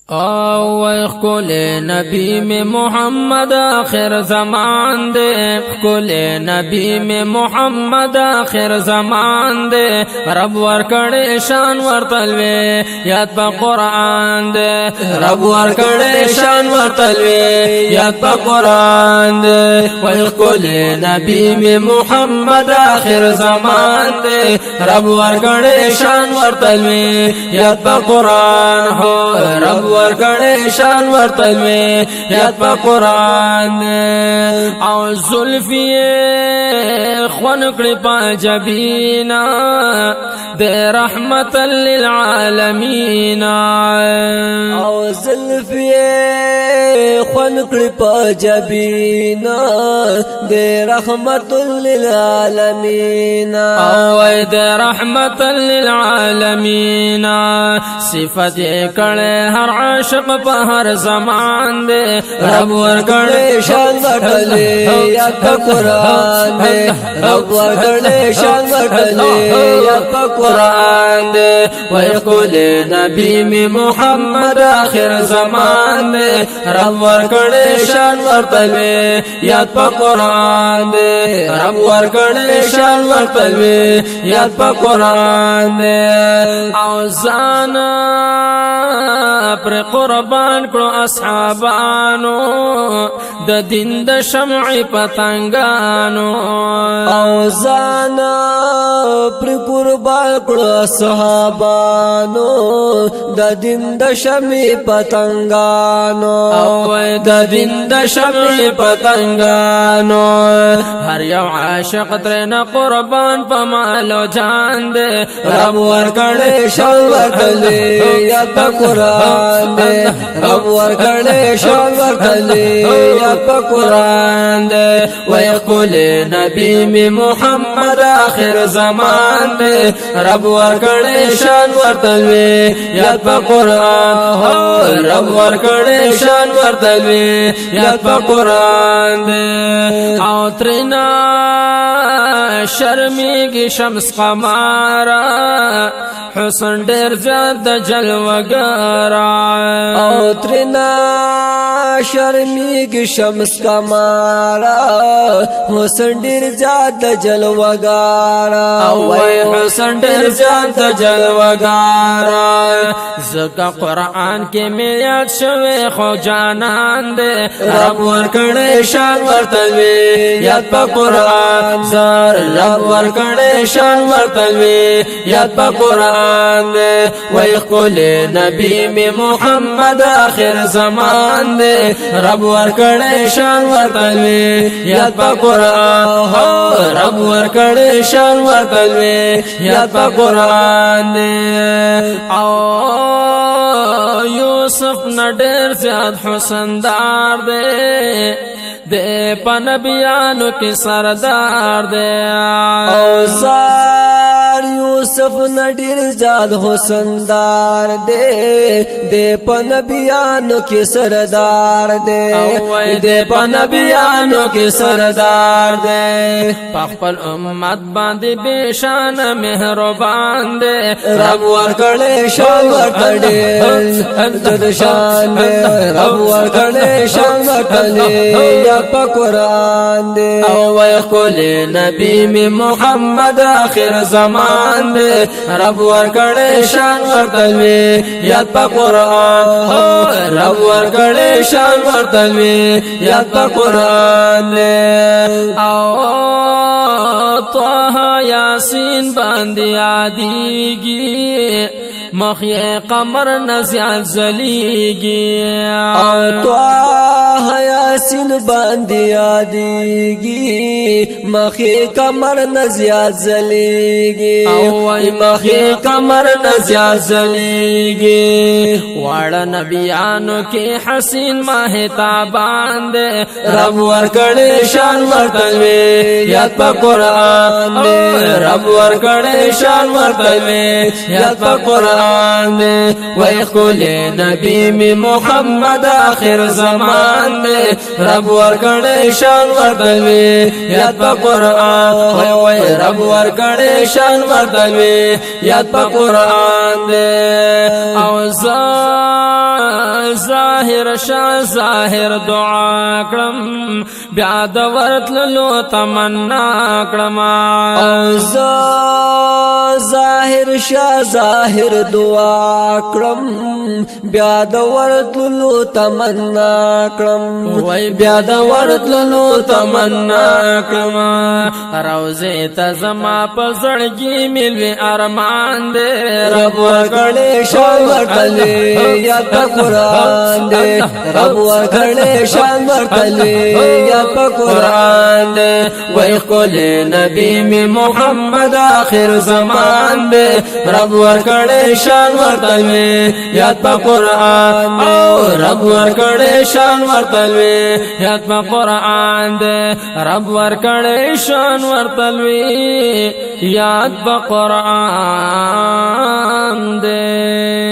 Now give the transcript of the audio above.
کل نبی میں محمد آخر زمان دے، کل نبی میں محمد آخر زمان دے، رب ورکڑے شان ورتلوے یاد پا قرآن دے، رب ورکڑے شان ورتلوے یاد پا قرآن دے، کل نبی میں محمد آخر زمان دے، رب ورکڑے شان ورتلوے یاد پا قرآن ہو، رب ورکڑے شان ورتلوے یاد پا قرآن او زلفی خونکڑی پا جبینا دے رحمت للعالمین او زلفی خونکڑی پا جبینا دے رحمت للعالمین او دے رحمت للعالمین صفت کڑے ہر عاشق پا ہر زمان دے، رب ورکڑے شان ورتلوے یاد پا قرآن دے، رب ورکڑے شان ورتلوے یاد پا قرآن دے، کل نبی میں محمد آخر زمان دے، رب ورکڑے شان ورتلوے یاد پا قرآن دے، رب ورکڑے شان ورتلوے یاد پا قرآن دے، اوزانا پر قربان کرو اصحابانو د دین د شمع پتنگانو، اوزانا پر قربان کرو اصحابانو د دین د شمع پتنگانو، د دین د شمع پتنگانو، ہر یو عاشق ترنا قربان پا مالو جان دے، رب ورکڑے شان ورتلوے یاد پا قرآن دے، رب ورکڑے شان ورتلوے یاد پا قرآن دے، کل نبی میں محمد آخر زمان دے، رب ورکڑے شان ورتلوے یاد پا قرآن، رب ورکڑے شان ورتلوے یاد پا قرآن دے، او ترنا شرمیگی شمس قمارا حسن ڈیر زیاد جلوگارا، او ترنا شرمیگی شمس قمارا حسن ڈیر زیاد جلوگارا، حسن ڈیر زیاد جلوگارا، زکا قرآن کے میں یاد شوے خو جانان دے، رب ورکڑے شان ورتلوے یاد پا قرآن سر، رب ورکڑے شان ورتلوے یاد پا قرآن دے، کل نبی میں محمد آخر زمان دے، رب ورکڑے شان ورتلوے یاد پا قرآن، رب ورکڑے شان ورتلوے یاد پا قرآن دے، او یوسف نہ ڈیر زیاد حسن دار دے، دے پا نبیانو کی سردار دے، اوزار یوسف نڈیر زیاد حسن دار دے، دے پا نبیانو کی سردار دے، دے پا نبیانو کی سردار دے، پخپل امت باندی بے شان مہربان دے، رب ورکڑے شان ورتلوے انتد شان دے، رب ورکڑے شان ورتلوے یاد پا قرآن دے، کل نبی میں محمد آخر زمان دے، رب ورکڑے شان ورتلوے یاد پا قرآن، رب ورکڑے شان ورتلوے یاد پا قرآن دے، طه یاسین باندی آدیگی مخی قمر نزیاد زلیگی، طه یاسین باندی آدیگی مخی قمر نزیاد زلیگی، مخی قمر نزیاد زلیگی، وڑا نبیانو کی حسین ماہتابان دے، رب ورکڑے شان ورتلوے یاد پا قرآن دے، رب ورکڑے شان ورتلوے یاد پا قرآن دے، کل نبی میں محمد آخر زمان دے، رب ورکڑے شان ورتلوے یاد پا قرآن، رب ورکڑے شان ورتلوے یاد پا قرآن دے، اوزان ظاهر شاه ظاهر دعا کړم بیا د ورتللو تمنا کړم او ظاهر شاه ظاهر دعا کړم بیا د ورتللو تمنا کړم وای بیا د ورتللو تمنا کړم روزه ته زما په زړګي ملوي ارمان دې رب ورکړې شان ورکړې یا په قران دې رب ورکړې شان ورکړې یا په قران دې وای کول نبی می محمد آخر زمان دې رب ورکړې شان ورکړې یا په قران او رب ورکړې شان ورکړې یا په قران دې رب ورکړې شان ورکړې یا په قران دې